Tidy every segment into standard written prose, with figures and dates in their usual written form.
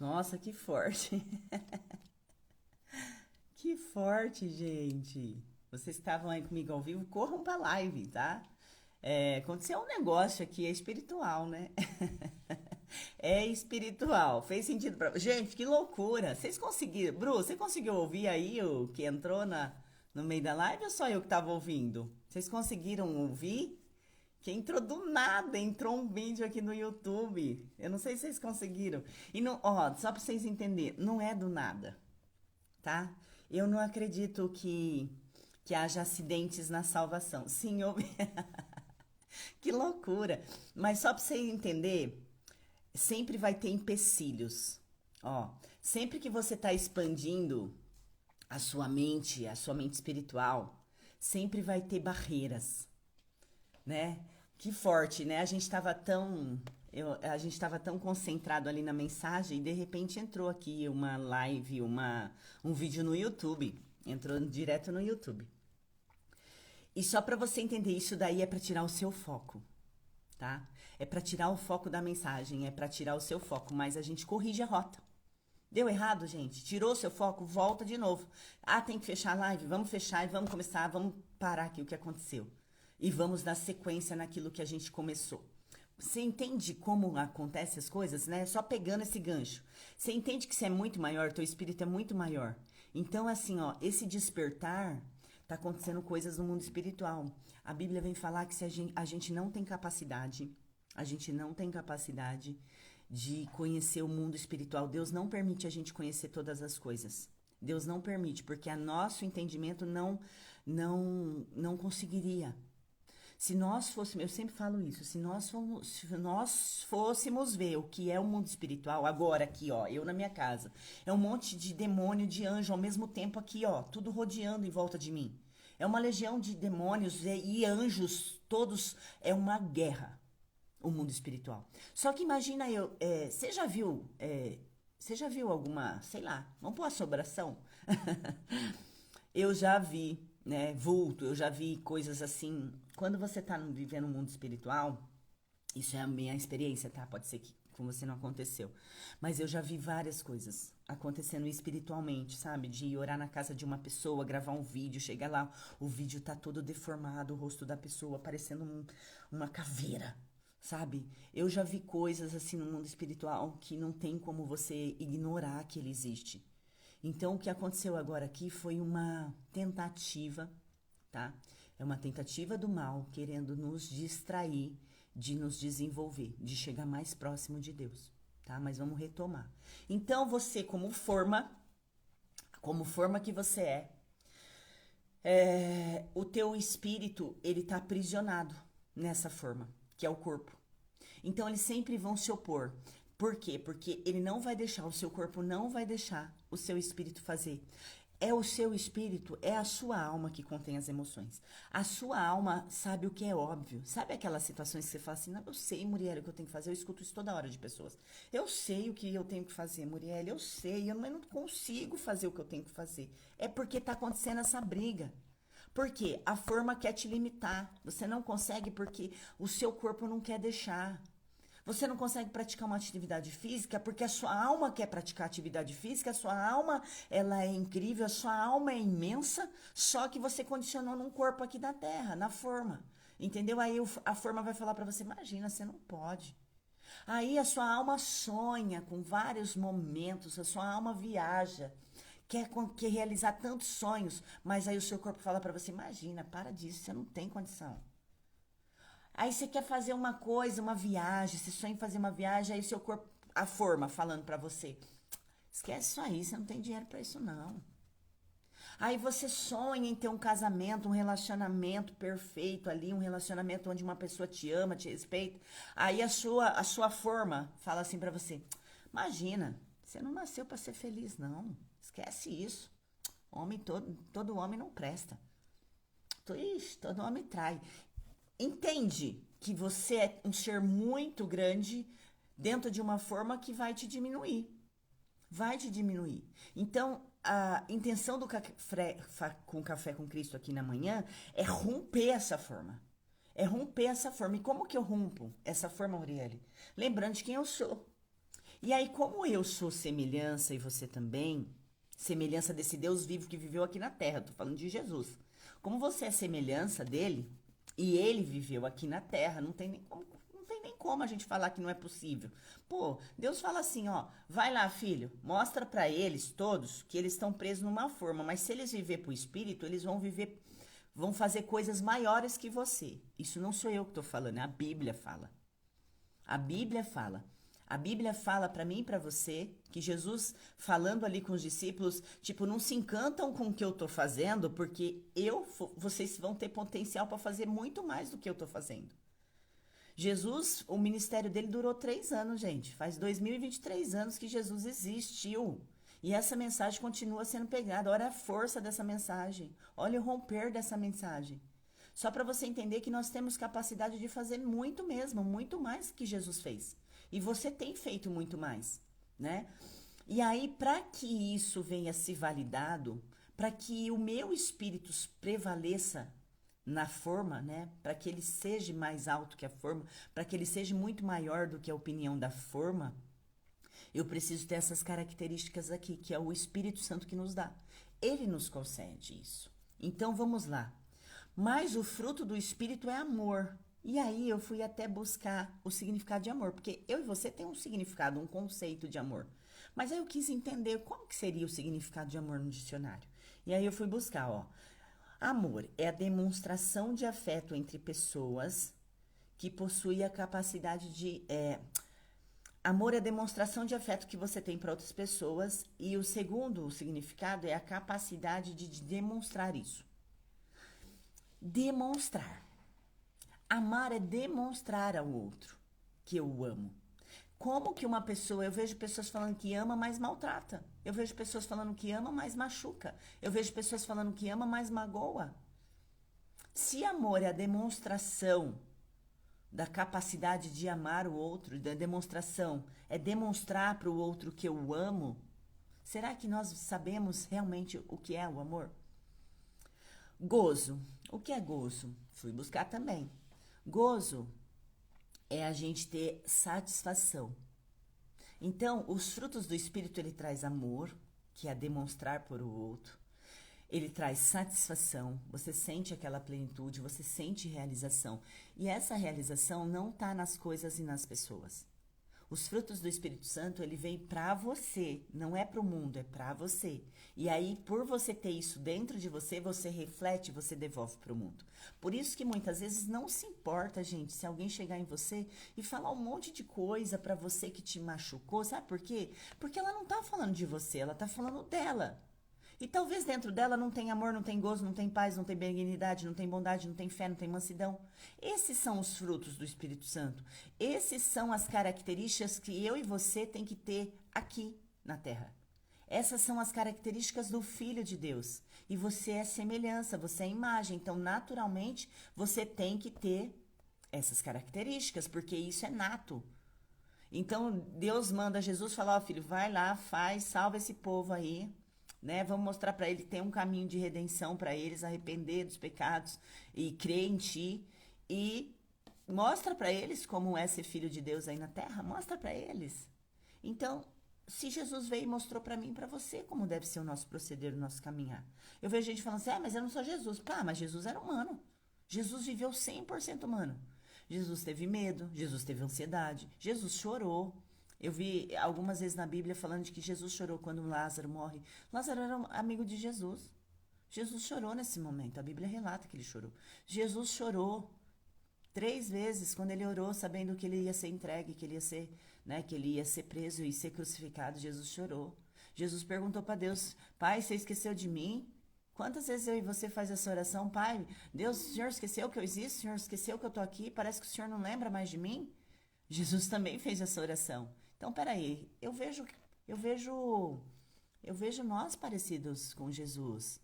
Nossa, que forte. Que forte, gente. Vocês estavam aí comigo ao vivo, corram pra live, tá? Aconteceu um negócio aqui, é espiritual, né? É espiritual. Fez sentido pra. Gente, que loucura. Vocês conseguiram. Bru, você conseguiu ouvir aí o que entrou no meio da live ou só eu que tava ouvindo? Vocês conseguiram ouvir? Que entrou do nada, entrou um vídeo aqui no YouTube. Eu não sei se vocês conseguiram. E não, ó, só pra vocês entenderem, não é do nada, tá? Eu não acredito que haja acidentes na salvação. Sim, houve. Que loucura! Mas só para você entender, sempre vai ter empecilhos. Ó, sempre que você está expandindo a sua mente espiritual, sempre vai ter barreiras, né? Que forte, né? A gente estava tão concentrado ali na mensagem e de repente entrou aqui uma live, um vídeo no YouTube. Entrou direto no YouTube. E só para você entender, isso daí é para tirar o seu foco, tá? É para tirar o foco da mensagem, é para tirar o seu foco, mas a gente corrige a rota. Deu errado, gente? Tirou o seu foco? Volta de novo. Ah, tem que fechar a live? Vamos fechar e vamos começar, vamos parar aqui o que aconteceu. E vamos dar sequência naquilo que a gente começou. Você entende como acontecem as coisas, né? Só pegando esse gancho. Você entende que você é muito maior, teu espírito é muito maior. Então, assim, ó, esse despertar tá acontecendo coisas no mundo espiritual. A Bíblia vem falar que se a gente não tem capacidade, a gente não tem capacidade de conhecer o mundo espiritual. Deus não permite a gente conhecer todas as coisas. Deus não permite, porque a nosso entendimento não conseguiria. Se nós fôssemos, eu sempre falo isso, se nós fôssemos ver o que é o mundo espiritual, agora aqui, ó, eu na minha casa, é um monte de demônio, de anjo ao mesmo tempo aqui, ó, tudo rodeando em volta de mim. É uma legião de demônios e anjos, todos, é uma guerra, o mundo espiritual. Só que imagina você já viu alguma, sei lá, vamos pôr assombração? Eu já vi, né, vulto, eu já vi coisas assim. Quando você tá vivendo um mundo espiritual, isso é a minha experiência, tá? Pode ser que com você não aconteceu. Mas eu já vi várias coisas acontecendo espiritualmente, sabe? De ir orar na casa de uma pessoa, gravar um vídeo, chegar lá, o vídeo tá todo deformado, o rosto da pessoa parecendo uma caveira, sabe? Eu já vi coisas assim no mundo espiritual que não tem como você ignorar que ele existe. Então, o que aconteceu agora aqui foi uma tentativa, tá? É uma tentativa do mal querendo nos distrair de nos desenvolver, de chegar mais próximo de Deus, tá? Mas vamos retomar. Então, você, como forma que você o teu espírito, ele tá aprisionado nessa forma, que é o corpo. Então eles sempre vão se opor. Por quê? Porque ele não vai deixar, o seu corpo não vai deixar o seu espírito fazer. É o seu espírito, é a sua alma que contém as emoções. A sua alma sabe o que é óbvio. Sabe aquelas situações que você fala assim, não, eu sei, Muriel, o que eu tenho que fazer. Eu escuto isso toda hora de pessoas. Eu sei o que eu tenho que fazer, Muriel, eu sei, mas não consigo fazer o que eu tenho que fazer. É porque está acontecendo essa briga. Por quê? A forma quer te limitar. Você não consegue porque o seu corpo não quer deixar. Você não consegue praticar uma atividade física porque a sua alma quer praticar atividade física, a sua alma, ela é incrível, a sua alma é imensa, só que você condicionou num corpo aqui da terra, na forma. Entendeu? Aí a forma vai falar para você, imagina, você não pode. Aí a sua alma sonha com vários momentos, a sua alma viaja, quer realizar tantos sonhos, mas aí o seu corpo fala para você, imagina, para disso, você não tem condição. Aí você quer fazer uma coisa, uma viagem, você sonha em fazer uma viagem, aí o seu corpo, a forma, falando pra você, esquece isso aí, você não tem dinheiro pra isso não. Aí você sonha em ter um casamento, um relacionamento perfeito ali, um relacionamento onde uma pessoa te ama, te respeita. Aí a sua forma fala assim pra você, imagina, você não nasceu pra ser feliz não, esquece isso. Todo homem não presta. Ixi, todo homem trai. Entende que você é um ser muito grande dentro de uma forma que vai te diminuir. Vai te diminuir. Então, a intenção do café com Cristo aqui na manhã é romper essa forma. É romper essa forma. E como que eu rompo essa forma, Auriele? Lembrando de quem eu sou. E aí, como eu sou semelhança e você também, semelhança desse Deus vivo que viveu aqui na terra, tô falando de Jesus. Como você é semelhança dele e ele viveu aqui na terra, não tem nem como a gente falar que não é possível. Pô, Deus fala assim, ó, vai lá, filho, mostra pra eles todos que eles estão presos numa forma, mas se eles viver pro espírito, eles vão fazer coisas maiores que você. Isso não sou eu que tô falando, a Bíblia fala. A Bíblia fala. A Bíblia fala para mim e para você que Jesus falando ali com os discípulos, tipo, não se encantam com o que eu tô fazendo, porque vocês vão ter potencial para fazer muito mais do que eu tô fazendo. Jesus, o ministério dele durou 3 anos, gente. Faz 2023 anos que Jesus existiu. E essa mensagem continua sendo pegada. Olha a força dessa mensagem. Olha o romper dessa mensagem. Só para você entender que nós temos capacidade de fazer muito mesmo, muito mais que Jesus fez. E você tem feito muito mais, né? E aí, para que isso venha se validado, para que o meu espírito prevaleça na forma, né? Para que ele seja mais alto que a forma, para que ele seja muito maior do que a opinião da forma, eu preciso ter essas características aqui, que é o Espírito Santo que nos dá. Ele nos concede isso. Então vamos lá. Mas o fruto do Espírito é amor. E aí eu fui até buscar o significado de amor, porque eu e você tem um significado, um conceito de amor. Mas aí eu quis entender como que seria o significado de amor no dicionário. E aí eu fui buscar, ó. Amor é a demonstração de afeto entre pessoas que possui a capacidade de... amor é a demonstração de afeto que você tem para outras pessoas. E o segundo significado é a capacidade de demonstrar isso. Demonstrar. Amar é demonstrar ao outro que eu o amo. Como que uma pessoa, eu vejo pessoas falando que ama, mas maltrata. Eu vejo pessoas falando que ama, mas machuca. Eu vejo pessoas falando que ama, mas magoa. Se amor é a demonstração da capacidade de amar o outro, da demonstração, é demonstrar para o outro que eu o amo, será que nós sabemos realmente o que é o amor? Gozo. O que é gozo? Fui buscar também. Gozo é a gente ter satisfação. Então, os frutos do Espírito, ele traz amor, que é demonstrar por o outro. Ele traz satisfação, você sente aquela plenitude, você sente realização. E essa realização não está nas coisas e nas pessoas. Os frutos do Espírito Santo, ele vem para você, não é para o mundo, é para você. E aí, por você ter isso dentro de você, você reflete, você devolve para o mundo. Por isso que muitas vezes não se importa, gente, se alguém chegar em você e falar um monte de coisa para você que te machucou, sabe por quê? Porque ela não tá falando de você, ela tá falando dela. E talvez dentro dela não tem amor, não tem gozo, não tem paz, não tem benignidade, não tem bondade, não tem fé, não tem mansidão. Esses são os frutos do Espírito Santo. Esses são as características que eu e você tem que ter aqui na Terra. Essas são as características do Filho de Deus. E você é semelhança, você é imagem. Então, naturalmente, você tem que ter essas características, porque isso é nato. Então, Deus manda Jesus falar, ó, filho, vai lá, faz, salva esse povo aí, né? Vamos mostrar para ele que tem um caminho de redenção para eles, arrepender dos pecados e crer em ti. E mostra para eles como é ser filho de Deus aí na terra, mostra para eles. Então, se Jesus veio e mostrou para mim e para você como deve ser o nosso proceder, o nosso caminhar. Eu vejo gente falando assim, mas eu não sou Jesus. Pá, mas Jesus era humano. Jesus viveu 100% humano. Jesus teve medo, Jesus teve ansiedade, Jesus chorou. Eu vi algumas vezes na Bíblia falando de que Jesus chorou quando Lázaro morre. Lázaro era um amigo de Jesus. Jesus chorou nesse momento. A Bíblia relata que ele chorou. Jesus chorou 3 vezes quando ele orou, sabendo que ele ia ser entregue, que ele ia ser, né, que ele ia ser preso e ser crucificado. Jesus chorou. Jesus perguntou para Deus: Pai, você esqueceu de mim? Quantas vezes eu e você faz essa oração? Pai, Deus, o Senhor esqueceu que eu existo? O Senhor esqueceu que eu estou aqui? Parece que o Senhor não lembra mais de mim? Jesus também fez essa oração. Então, peraí, eu vejo nós parecidos com Jesus.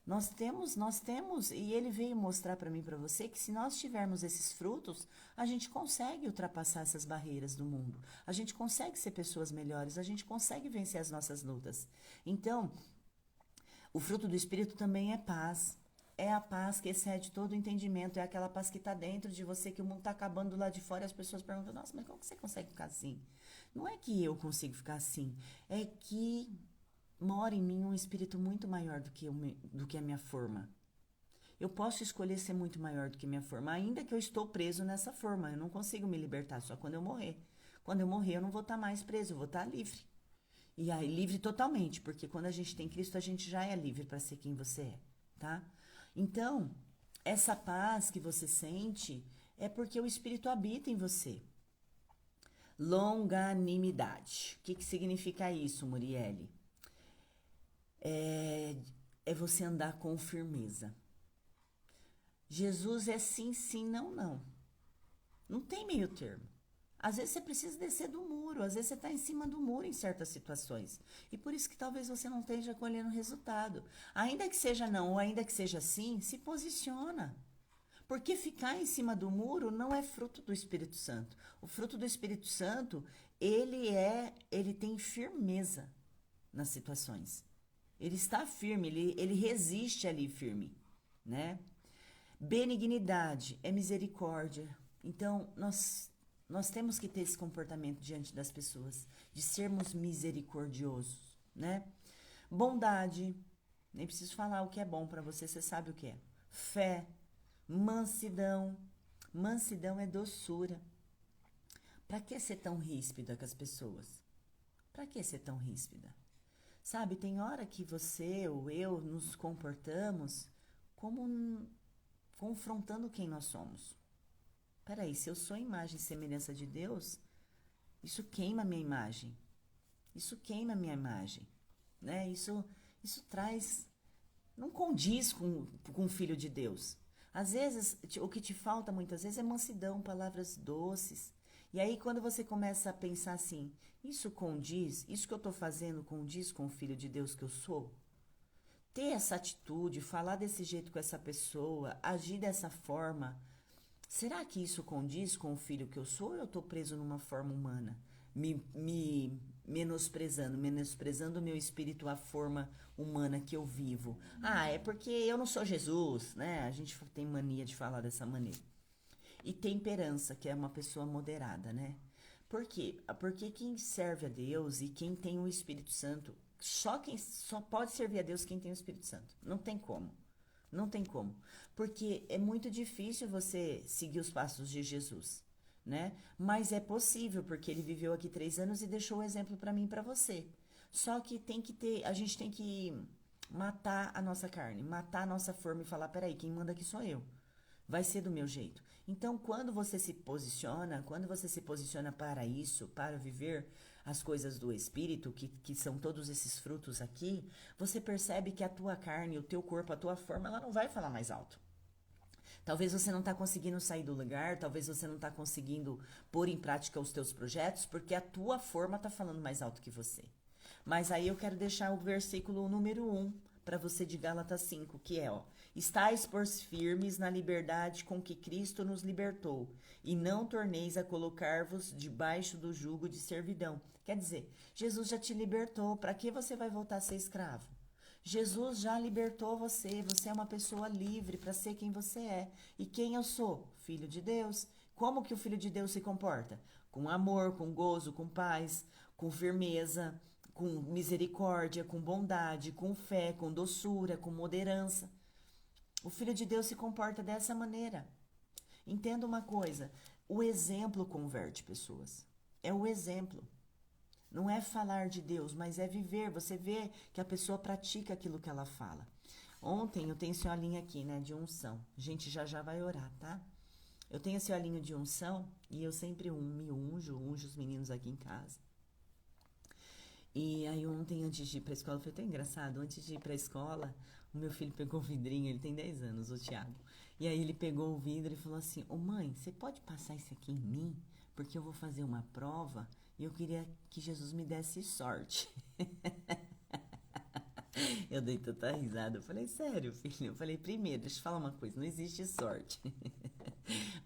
Nós temos, e ele veio mostrar para mim e para você que se nós tivermos esses frutos, a gente consegue ultrapassar essas barreiras do mundo. A gente consegue ser pessoas melhores, a gente consegue vencer as nossas lutas. Então, o fruto do Espírito também é paz, é a paz que excede todo o entendimento, é aquela paz que está dentro de você, que o mundo está acabando do lado de fora e as pessoas perguntam, nossa, mas como que você consegue ficar assim? Não é que eu consigo ficar assim, é que mora em mim um espírito muito maior do que a minha forma. Eu posso escolher ser muito maior do que minha forma, ainda que eu estou preso nessa forma. Eu não consigo me libertar só quando eu morrer. Quando eu morrer, eu não vou estar mais preso, eu vou estar livre. E aí, livre totalmente, porque quando a gente tem Cristo, a gente já é livre para ser quem você é, tá? Então, essa paz que você sente é porque o Espírito habita em você. Longanimidade. O que significa isso, Muriele? É você andar com firmeza. Jesus é sim, sim, não, não. Não tem meio termo. Às vezes você precisa descer do muro, às vezes você está em cima do muro em certas situações. E por isso que talvez você não esteja colhendo resultado. Ainda que seja não, ou ainda que seja sim, se posiciona. Porque ficar em cima do muro não é fruto do Espírito Santo. O fruto do Espírito Santo, ele tem firmeza nas situações. Ele está firme, ele resiste ali firme, né? Benignidade é misericórdia. Então, nós temos que ter esse comportamento diante das pessoas, de sermos misericordiosos, né? Bondade, nem preciso falar o que é bom para você, você sabe o que é. Fé, mansidão. Mansidão é doçura. Para que ser tão ríspida com as pessoas? Para que ser tão ríspida? Sabe, tem hora que você ou eu nos comportamos como confrontando quem nós somos. Peraí, se eu sou imagem e semelhança de Deus, isso queima a minha imagem. Isso queima a minha imagem, né? Isso traz, não condiz com o Filho de Deus. Às vezes, o que te falta muitas vezes é mansidão, palavras doces. E aí, quando você começa a pensar assim, isso condiz, isso que eu estou fazendo condiz com o Filho de Deus que eu sou? Ter essa atitude, falar desse jeito com essa pessoa, agir dessa forma, será que isso condiz com o filho que eu sou ou eu estou preso numa forma humana? Me menosprezando o meu espírito, a forma humana que eu vivo. Ah, é porque eu não sou Jesus, né? A gente tem mania de falar dessa maneira. E temperança, que é uma pessoa moderada, né? Por quê? Porque quem serve a Deus e quem tem o Espírito Santo, só pode servir a Deus quem tem o Espírito Santo. Não tem como. Não tem como. Porque é muito difícil você seguir os passos de Jesus, né? Mas é possível, porque ele viveu aqui 3 anos e deixou o exemplo para mim e para você. Só que a gente tem que matar a nossa carne, matar a nossa forma e falar, peraí, quem manda aqui sou eu. Vai ser do meu jeito. Então, quando você se posiciona para isso, para viver as coisas do Espírito, que são todos esses frutos aqui, você percebe que a tua carne, o teu corpo, a tua forma, ela não vai falar mais alto. Talvez você não está conseguindo sair do lugar, talvez você não está conseguindo pôr em prática os teus projetos, porque a tua forma está falando mais alto que você. Mas aí eu quero deixar o versículo número 1 para você de Gálatas 5, que é, ó, estais, pois, firmes na liberdade com que Cristo nos libertou, e não torneis a colocar-vos debaixo do jugo de servidão. Quer dizer, Jesus já te libertou, para que você vai voltar a ser escravo? Jesus já libertou você, você é uma pessoa livre para ser quem você é. E quem eu sou? Filho de Deus. Como que o Filho de Deus se comporta? Com amor, com gozo, com paz, com firmeza, com misericórdia, com bondade, com fé, com doçura, com moderança. O Filho de Deus se comporta dessa maneira. Entenda uma coisa, o exemplo converte pessoas. É o exemplo. Não é falar de Deus, mas é viver. Você vê que a pessoa pratica aquilo que ela fala. Ontem eu tenho esse olhinho aqui, né, de unção. A gente já vai orar, tá? Eu tenho esse olhinho de unção e eu sempre me unjo os meninos aqui em casa. E aí ontem, antes de ir pra escola, foi tão engraçado. Antes de ir pra escola, o meu filho pegou o vidrinho, ele tem 10 anos, o Thiago. E aí ele pegou o vidro e falou assim, ô mãe, você pode passar isso aqui em mim? Porque eu vou fazer uma prova e eu queria que Jesus me desse sorte. Eu dei tanta risada. Eu falei, sério, filho? Eu falei, primeiro, deixa eu falar uma coisa, não existe sorte.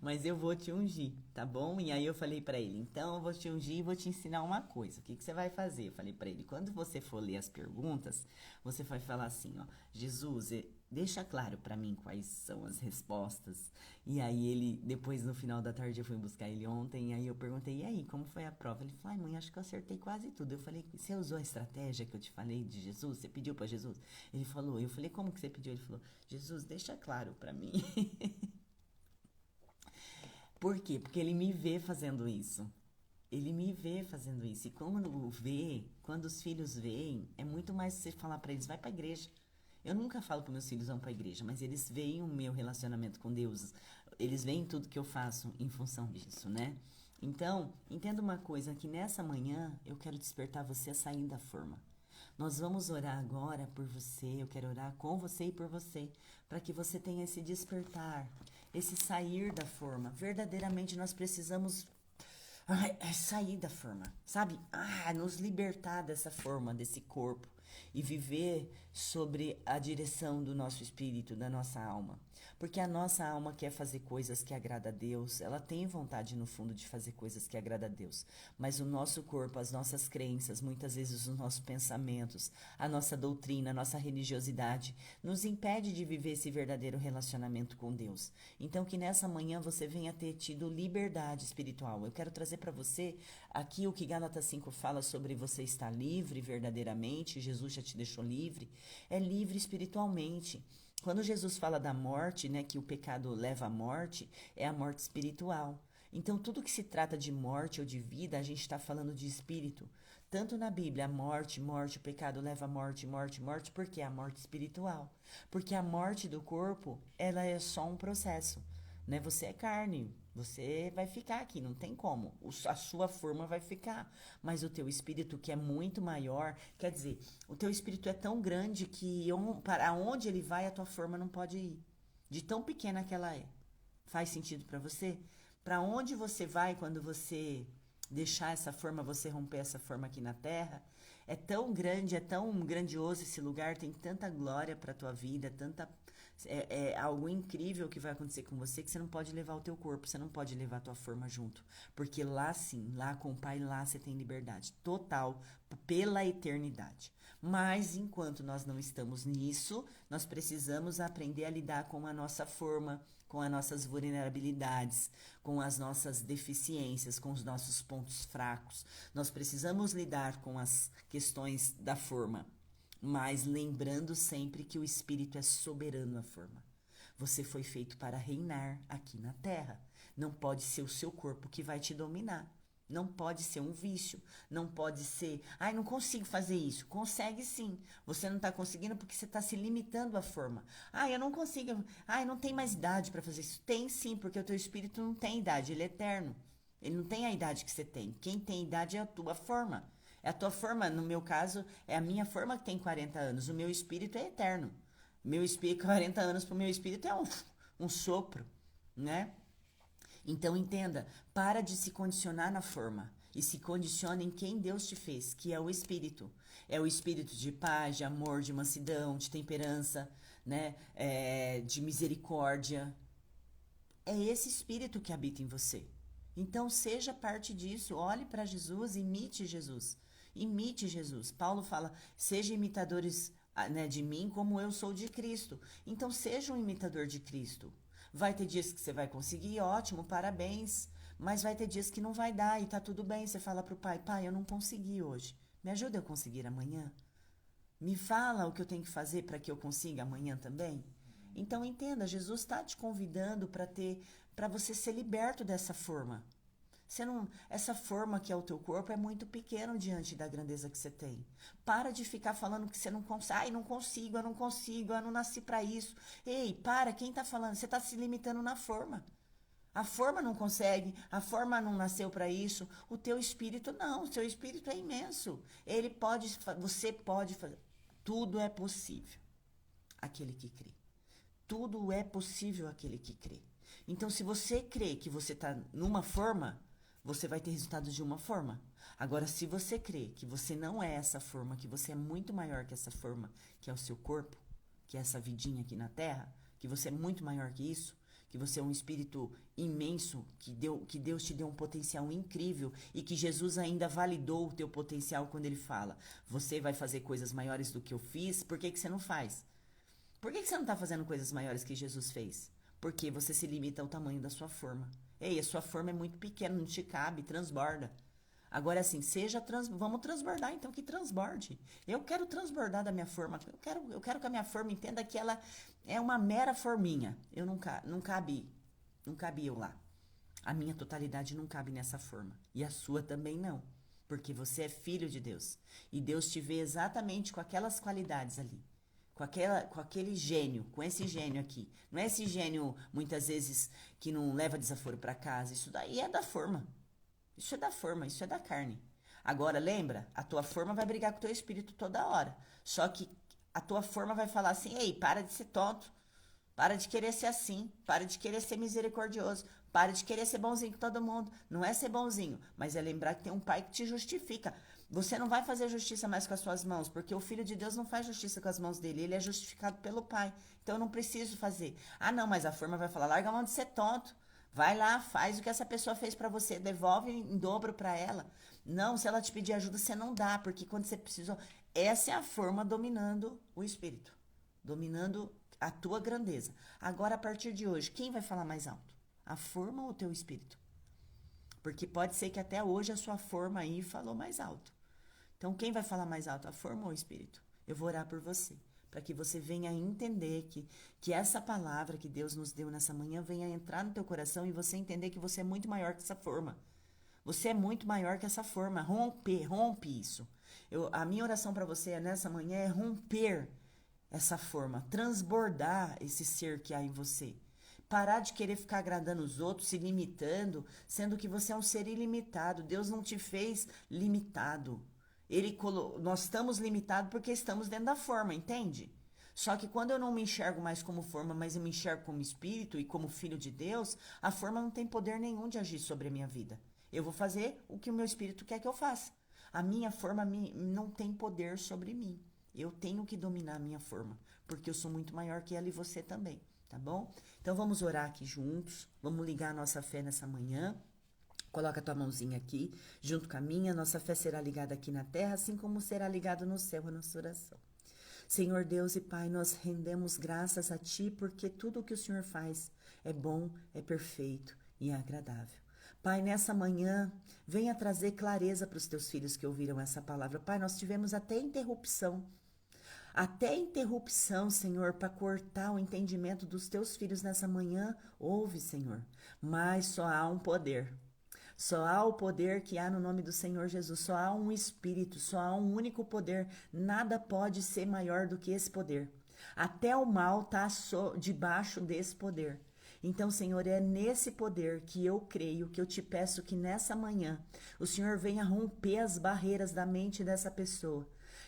Mas eu vou te ungir, tá bom? E aí eu falei pra ele, então eu vou te ungir e vou te ensinar uma coisa. O que você vai fazer? Eu falei pra ele, quando você for ler as perguntas, você vai falar assim, ó, Jesus, deixa claro pra mim quais são as respostas. E aí ele, depois no final da tarde eu fui buscar ele ontem, e aí eu perguntei, e aí, como foi a prova? Ele falou, ai mãe, acho que eu acertei quase tudo. Eu falei, você usou a estratégia que eu te falei de Jesus? Você pediu pra Jesus? Ele falou, eu falei, como que você pediu? Ele falou, Jesus, deixa claro pra mim. Por quê? Porque ele me vê fazendo isso. Ele me vê fazendo isso. E quando vê, quando os filhos veem, é muito mais você falar pra eles, vai pra igreja. Eu nunca falo para meus filhos vão para a igreja, mas eles veem o meu relacionamento com Deus. Eles veem tudo que eu faço em função disso, né? Então, entenda uma coisa, que nessa manhã eu quero despertar você a sair da forma. Nós vamos orar agora por você, eu quero orar com você e por você, para que você tenha esse despertar, esse sair da forma. Verdadeiramente nós precisamos sair da forma, sabe? Nos libertar dessa forma, desse corpo e viver sobre a direção do nosso espírito, da nossa alma. Porque a nossa alma quer fazer coisas que agrada a Deus, ela tem vontade no fundo de fazer coisas que agrada a Deus, mas o nosso corpo, as nossas crenças, muitas vezes os nossos pensamentos, a nossa doutrina, a nossa religiosidade, nos impede de viver esse verdadeiro relacionamento com Deus. Então que nessa manhã você venha ter tido liberdade espiritual. Eu quero trazer para você aqui o que Gálatas 5 fala sobre você estar livre verdadeiramente, Jesus já te deixou livre, é livre espiritualmente. Quando Jesus fala da morte, né, que o pecado leva à morte, é a morte espiritual. Então, tudo que se trata de morte ou de vida, a gente está falando de espírito. Tanto na Bíblia, a morte, o pecado leva à morte, morte, porque é a morte espiritual. Porque a morte do corpo, ela é só um processo, né? Você é carne, você vai ficar aqui, não tem como. A sua forma vai ficar. Mas o teu espírito, que é muito maior, quer dizer, o teu espírito é tão grande que para onde ele vai, a tua forma não pode ir. De tão pequena que ela é. Faz sentido para você? Para onde você vai quando você deixar essa forma, você romper essa forma aqui na Terra? É tão grande, é tão grandioso esse lugar, tem tanta glória para tua vida, é algo incrível que vai acontecer com você, que você não pode levar o teu corpo, você não pode levar a tua forma junto. Porque lá sim, lá com o Pai, lá você tem liberdade total pela eternidade. Mas enquanto nós não estamos nisso, nós precisamos aprender a lidar com a nossa forma, com as nossas vulnerabilidades, com as nossas deficiências, com os nossos pontos fracos. Nós precisamos lidar com as questões da forma, mas lembrando sempre que o Espírito é soberano à forma. Você foi feito para reinar aqui na Terra. Não pode ser o seu corpo que vai te dominar. Não pode ser um vício. Não pode ser, não consigo fazer isso. Consegue sim. Você não está conseguindo porque você está se limitando à forma. Eu não consigo. Não tem mais idade para fazer isso. Tem sim, porque o teu espírito não tem idade. Ele é eterno. Ele não tem a idade que você tem. Quem tem idade é a tua forma. É a tua forma, no meu caso, é a minha forma que tem 40 anos. O meu espírito é eterno. Meu espírito, 40 anos para o meu espírito é um sopro, né? Então entenda, para de se condicionar na forma e se condicione em quem Deus te fez, que é o Espírito. É o Espírito de paz, de amor, de mansidão, de temperança, né? De misericórdia. É esse Espírito que habita em você. Então seja parte disso, olhe para Jesus, imite Jesus. Imite Jesus. Paulo fala, seja imitadores, né, de mim como eu sou de Cristo. Então seja um imitador de Cristo. Vai ter dias que você vai conseguir, ótimo, parabéns. Mas vai ter dias que não vai dar e tá tudo bem. Você fala pro pai, eu não consegui hoje. Me ajuda a eu conseguir amanhã? Me fala o que eu tenho que fazer para que eu consiga amanhã também? Então entenda, Jesus está te convidando para você ser liberto dessa forma. Essa forma que é o teu corpo é muito pequeno diante da grandeza que você tem. Para de ficar falando que você não consegue. Não consigo, eu não nasci para isso. Ei, para, quem está falando? Você está se limitando na forma. A forma não consegue, a forma não nasceu para isso. O teu espírito não, o seu espírito é imenso. Você pode fazer. Tudo é possível aquele que crê. Tudo é possível aquele que crê. Então, se você crê que você está numa forma, você vai ter resultados de uma forma. Agora, se você crê que você não é essa forma, que você é muito maior que essa forma, que é o seu corpo, que é essa vidinha aqui na Terra, que você é muito maior que isso, que você é um espírito imenso, que Deus te deu um potencial incrível e que Jesus ainda validou o teu potencial quando ele fala, você vai fazer coisas maiores do que eu fiz, por que você não faz? Por que você não está fazendo coisas maiores que Jesus fez? Porque você se limita ao tamanho da sua forma. Ei, a sua forma é muito pequena, não te cabe, transborda. Agora, assim, vamos transbordar, então, que transborde. Eu quero transbordar da minha forma. Eu quero que a minha forma entenda que ela é uma mera forminha. Eu não cabe eu lá. A minha totalidade não cabe nessa forma. E a sua também não. Porque você é filho de Deus. E Deus te vê exatamente com aquelas qualidades ali. Com aquele gênio, com esse gênio aqui. Não é esse gênio, muitas vezes, que não leva desaforo para casa. Isso daí é da forma. Isso é da forma, isso é da carne. Agora, lembra? A tua forma vai brigar com o teu espírito toda hora. Só que a tua forma vai falar assim, ei, para de ser tonto. Para de querer ser assim. Para de querer ser misericordioso. Para de querer ser bonzinho com todo mundo. Não é ser bonzinho, mas é lembrar que tem um pai que te justifica. Você não vai fazer justiça mais com as suas mãos, porque o Filho de Deus não faz justiça com as mãos dele. Ele é justificado pelo Pai. Então eu não preciso fazer. Ah, não, mas a forma vai falar, larga a mão de ser tonto. Vai lá, faz o que essa pessoa fez pra você, devolve em dobro pra ela. Não, se ela te pedir ajuda, você não dá, porque quando você precisou. Essa é a forma dominando o espírito, dominando a tua grandeza. Agora, a partir de hoje, quem vai falar mais alto? A forma ou o teu espírito? Porque pode ser que até hoje a sua forma aí falou mais alto. Então, quem vai falar mais alto, a forma ou o espírito? Eu vou orar por você, para que você venha entender que essa palavra que Deus nos deu nessa manhã venha entrar no teu coração e você entender que você é muito maior que essa forma. Você é muito maior que essa forma. Rompe isso. A minha oração para você nessa manhã é romper essa forma, transbordar esse ser que há em você. Parar de querer ficar agradando os outros, se limitando, sendo que você é um ser ilimitado. Deus não te fez limitado. Nós estamos limitados porque estamos dentro da forma, entende? Só que quando eu não me enxergo mais como forma, mas eu me enxergo como espírito e como filho de Deus, a forma não tem poder nenhum de agir sobre a minha vida. Eu vou fazer o que o meu espírito quer que eu faça. A minha forma não tem poder sobre mim. Eu tenho que dominar a minha forma, porque eu sou muito maior que ela e você também, tá bom? Então vamos orar aqui juntos, vamos ligar a nossa fé nessa manhã. Coloca a tua mãozinha aqui, junto com a minha, nossa fé será ligada aqui na terra, assim como será ligada no céu a nossa oração. Senhor Deus e Pai, nós rendemos graças a Ti, porque tudo o que o Senhor faz é bom, é perfeito e é agradável. Pai, nessa manhã, venha trazer clareza para os teus filhos que ouviram essa palavra. Pai, nós tivemos até interrupção, Senhor, para cortar o entendimento dos teus filhos nessa manhã. Ouve, Senhor, mas só há um poder. Só há o poder que há no nome do Senhor Jesus. Só há um Espírito, só há um único poder. Nada pode ser maior do que esse poder. Até o mal está debaixo desse poder. Então, Senhor, é nesse poder que eu creio, que eu te peço que nessa manhã o Senhor venha romper as barreiras da mente dessa pessoa.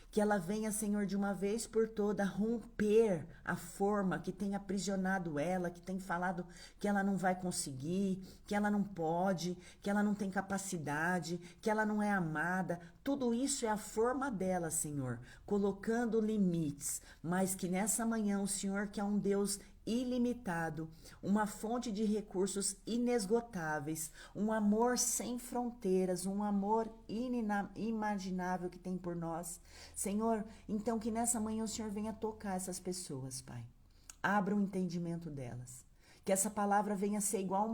Que ela venha, Senhor, de uma vez por toda, romper a forma que tem aprisionado ela, que tem falado que ela não vai conseguir, que ela não pode, que ela não tem capacidade, que ela não é amada. Tudo isso é a forma dela, Senhor, colocando limites. Mas que nessa manhã o Senhor, que é um Deus ilimitado, uma fonte de recursos inesgotáveis, um amor sem fronteiras, um amor inimaginável que tem por nós. Senhor, então que nessa manhã o Senhor venha tocar essas pessoas, Pai. Abra o entendimento delas. Que essa palavra venha ser igual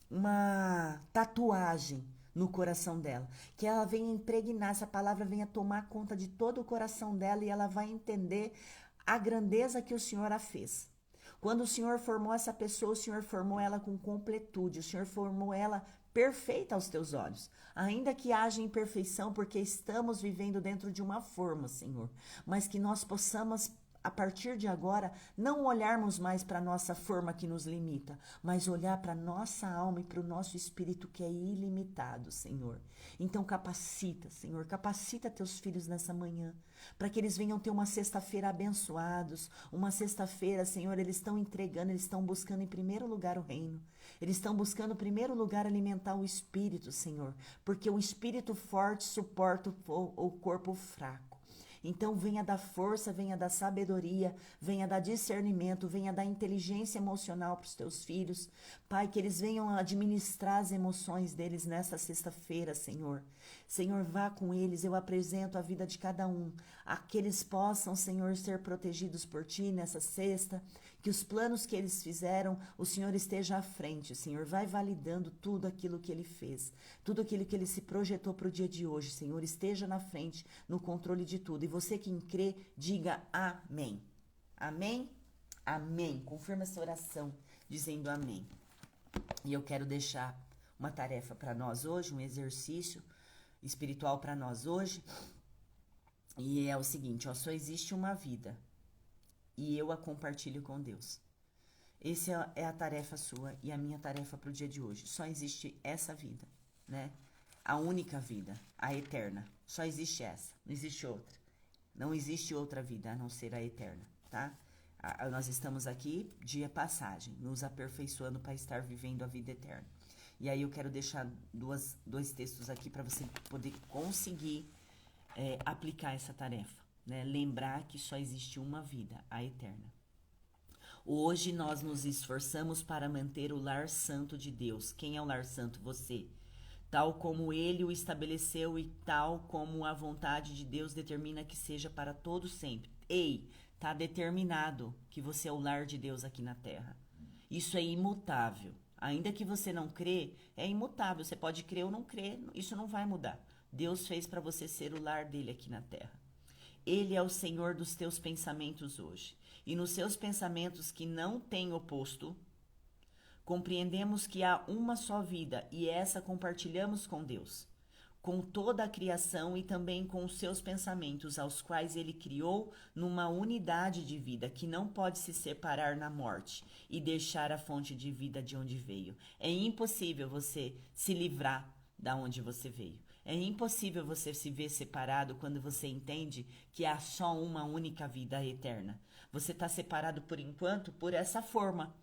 uma tatuagem no coração dela. Que ela venha impregnar, essa palavra venha tomar conta de todo o coração dela e ela vai entender a grandeza que o Senhor a fez. Quando o Senhor formou essa pessoa, o Senhor formou ela com completude, o Senhor formou ela perfeita aos teus olhos. Ainda que haja imperfeição, porque estamos vivendo dentro de uma forma, Senhor, mas que nós possamos, a partir de agora, não olharmos mais para a nossa forma que nos limita, mas olhar para a nossa alma e para o nosso espírito que é ilimitado, Senhor. Então capacita, Senhor, capacita teus filhos nessa manhã, para que eles venham ter uma sexta-feira abençoados, uma sexta-feira, Senhor, eles estão entregando, eles estão buscando em primeiro lugar o reino, eles estão buscando em primeiro lugar alimentar o espírito, Senhor, porque o espírito forte suporta o corpo fraco. Então venha dar força, venha dar sabedoria, venha dar discernimento, venha dar inteligência emocional para os teus filhos. Pai, que eles venham administrar as emoções deles nessa sexta-feira, Senhor. Senhor, vá com eles, eu apresento a vida de cada um. A que eles possam, Senhor, ser protegidos por Ti nessa sexta. Que os planos que eles fizeram, o Senhor esteja à frente. Senhor, vai validando tudo aquilo que ele fez. Tudo aquilo que ele se projetou para o dia de hoje. Senhor, esteja na frente, no controle de tudo. E você que crê, diga amém. Amém? Amém. Confirma essa oração dizendo amém. E eu quero deixar uma tarefa para nós hoje, um exercício espiritual para nós hoje. E é o seguinte, ó, só existe uma vida. E eu a compartilho com Deus. Essa é a tarefa sua e a minha tarefa para o dia de hoje. Só existe essa vida, né? A única vida, a eterna. Só existe essa, não existe outra. Não existe outra vida a não ser a eterna, tá? Nós estamos aqui de passagem, nos aperfeiçoando para estar vivendo a vida eterna. E aí eu quero deixar dois textos aqui para você poder conseguir aplicar essa tarefa. Né? Lembrar que só existe uma vida, a eterna. Hoje nós nos esforçamos para manter o lar santo de Deus. Quem é o lar santo? Você. Tal como ele o estabeleceu e tal como a vontade de Deus determina que seja para todo sempre. Ei, tá determinado que você é o lar de Deus aqui na terra. Isso é imutável. Ainda que você não crê, é imutável. Você pode crer ou não crer, isso não vai mudar. Deus fez para você ser o lar dele aqui na terra. Ele é o Senhor dos teus pensamentos hoje. E nos seus pensamentos que não têm oposto, compreendemos que há uma só vida e essa compartilhamos com Deus, com toda a criação e também com os seus pensamentos, aos quais ele criou numa unidade de vida que não pode se separar na morte e deixar a fonte de vida de onde veio. É impossível você se livrar da onde você veio. É impossível você se ver separado quando você entende que há só uma única vida eterna. Você está separado por enquanto por essa forma,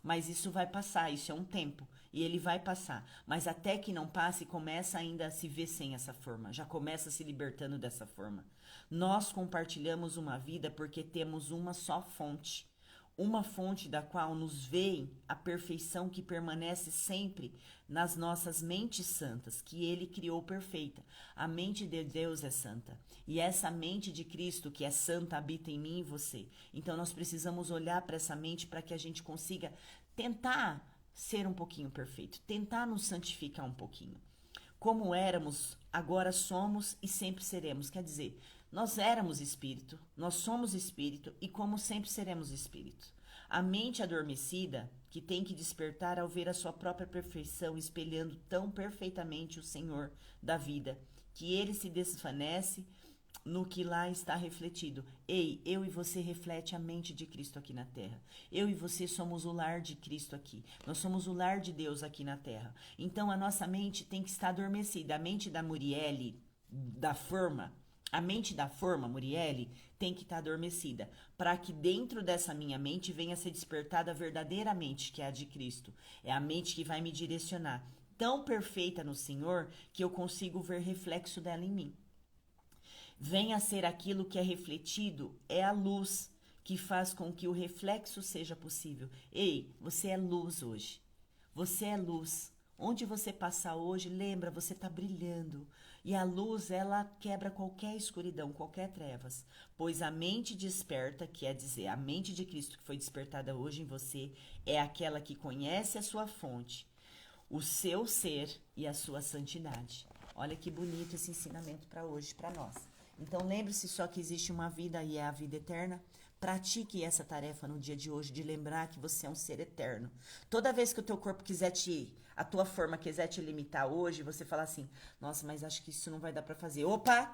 mas isso vai passar, isso é um tempo, e ele vai passar. Mas até que não passe, começa ainda a se ver sem essa forma, já começa se libertando dessa forma. Nós compartilhamos uma vida porque temos uma só fonte. Uma fonte da qual nos vem a perfeição que permanece sempre nas nossas mentes santas, que ele criou perfeita. A mente de Deus é santa. E essa mente de Cristo, que é santa, habita em mim e você. Então nós precisamos olhar para essa mente para que a gente consiga tentar ser um pouquinho perfeito, tentar nos santificar um pouquinho. Como éramos, agora somos e sempre seremos. Quer dizer, nós éramos espírito, nós somos espírito e como sempre seremos espírito. A mente adormecida, que tem que despertar ao ver a sua própria perfeição espelhando tão perfeitamente o Senhor da vida, que ele se desvanece no que lá está refletido. Ei, eu e você reflete a mente de Cristo aqui na terra. Eu e você somos o lar de Cristo aqui. Nós somos o lar de Deus aqui na terra. Então a nossa mente tem que estar adormecida. A mente da Muriele, da forma, a mente da forma, Muriele, tem que estar adormecida, para que dentro dessa minha mente venha a ser despertada a verdadeira mente, que é a de Cristo. É a mente que vai me direcionar, tão perfeita no Senhor, que eu consigo ver reflexo dela em mim. Venha a ser aquilo que é refletido, é a luz, que faz com que o reflexo seja possível. Ei, você é luz hoje. Você é luz. Onde você passar hoje, lembra, você está brilhando. E a luz, ela quebra qualquer escuridão, qualquer trevas. Pois a mente desperta, quer dizer, a mente de Cristo que foi despertada hoje em você, é aquela que conhece a sua fonte, o seu ser e a sua santidade. Olha que bonito esse ensinamento para hoje, para nós. Então lembre-se só que existe uma vida e é a vida eterna. Pratique essa tarefa no dia de hoje de lembrar que você é um ser eterno. Toda vez que o teu corpo a tua forma quiser te limitar hoje, você fala assim, nossa, mas acho que isso não vai dar para fazer. Opa,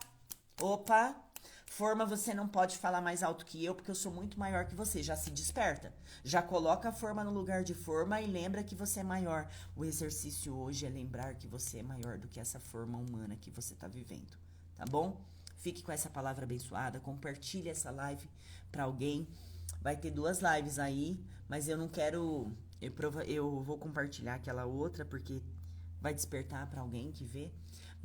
forma você não pode falar mais alto que eu, porque eu sou muito maior que você. Já se desperta, já coloca a forma no lugar de forma e lembra que você é maior. O exercício hoje é lembrar que você é maior do que essa forma humana que você está vivendo, tá bom? Fique com essa palavra abençoada, compartilhe essa live para alguém. Vai ter 2 lives aí, mas eu não quero... Eu vou compartilhar aquela outra, porque vai despertar para alguém que vê.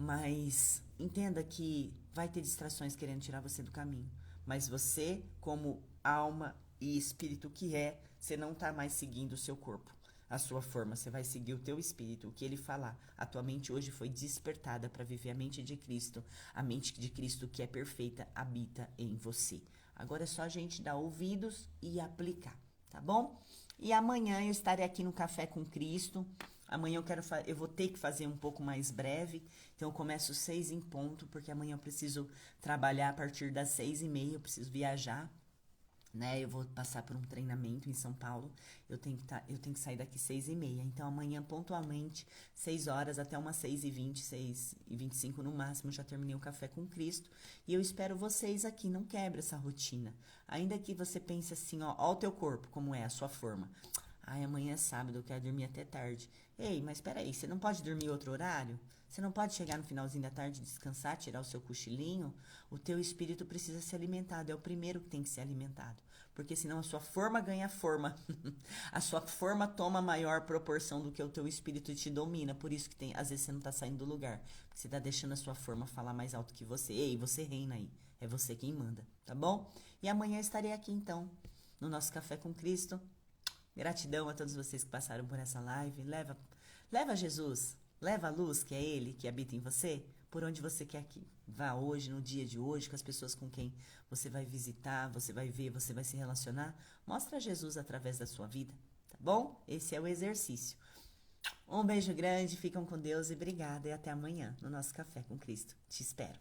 Mas entenda que vai ter distrações querendo tirar você do caminho. Mas você, como alma e espírito que é, você não tá mais seguindo o seu corpo, a sua forma. Você vai seguir o teu espírito, o que ele falar. A tua mente hoje foi despertada para viver a mente de Cristo. A mente de Cristo que é perfeita habita em você. Agora é só a gente dar ouvidos e aplicar, tá bom? E amanhã eu estarei aqui no Café com Cristo. Amanhã eu vou ter que fazer um pouco mais breve, então eu começo 6 em ponto, porque amanhã eu preciso trabalhar a partir das 6h30, eu preciso viajar, né? Eu vou passar por um treinamento em São Paulo, eu tenho que sair daqui 6h30, então amanhã pontualmente, 6 horas até umas 6h20, 6h25 no máximo, já terminei o Café com Cristo, e eu espero vocês aqui, não quebre essa rotina, ainda que você pense assim, ó o teu corpo, como é a sua forma. Ai, amanhã é sábado, eu quero dormir até tarde. Ei, mas peraí, você não pode dormir outro horário? Você não pode chegar no finalzinho da tarde, descansar, tirar o seu cochilinho? O teu espírito precisa ser alimentado, é o primeiro que tem que ser alimentado. Porque senão a sua forma ganha forma. A sua forma toma maior proporção do que o teu espírito te domina. Por isso que às vezes você não tá saindo do lugar. Porque você tá deixando a sua forma falar mais alto que você. Ei, você reina aí. É você quem manda, tá bom? E amanhã estarei aqui então, no nosso Café com Cristo. Gratidão a todos vocês que passaram por essa live. Leva Jesus, leva a luz, que é Ele, que habita em você, por onde você quer que vá hoje, no dia de hoje, com as pessoas com quem você vai visitar, você vai ver, você vai se relacionar. Mostra Jesus através da sua vida, tá bom? Esse é o exercício. Um beijo grande, ficam com Deus e obrigada. E até amanhã no nosso Café com Cristo. Te espero.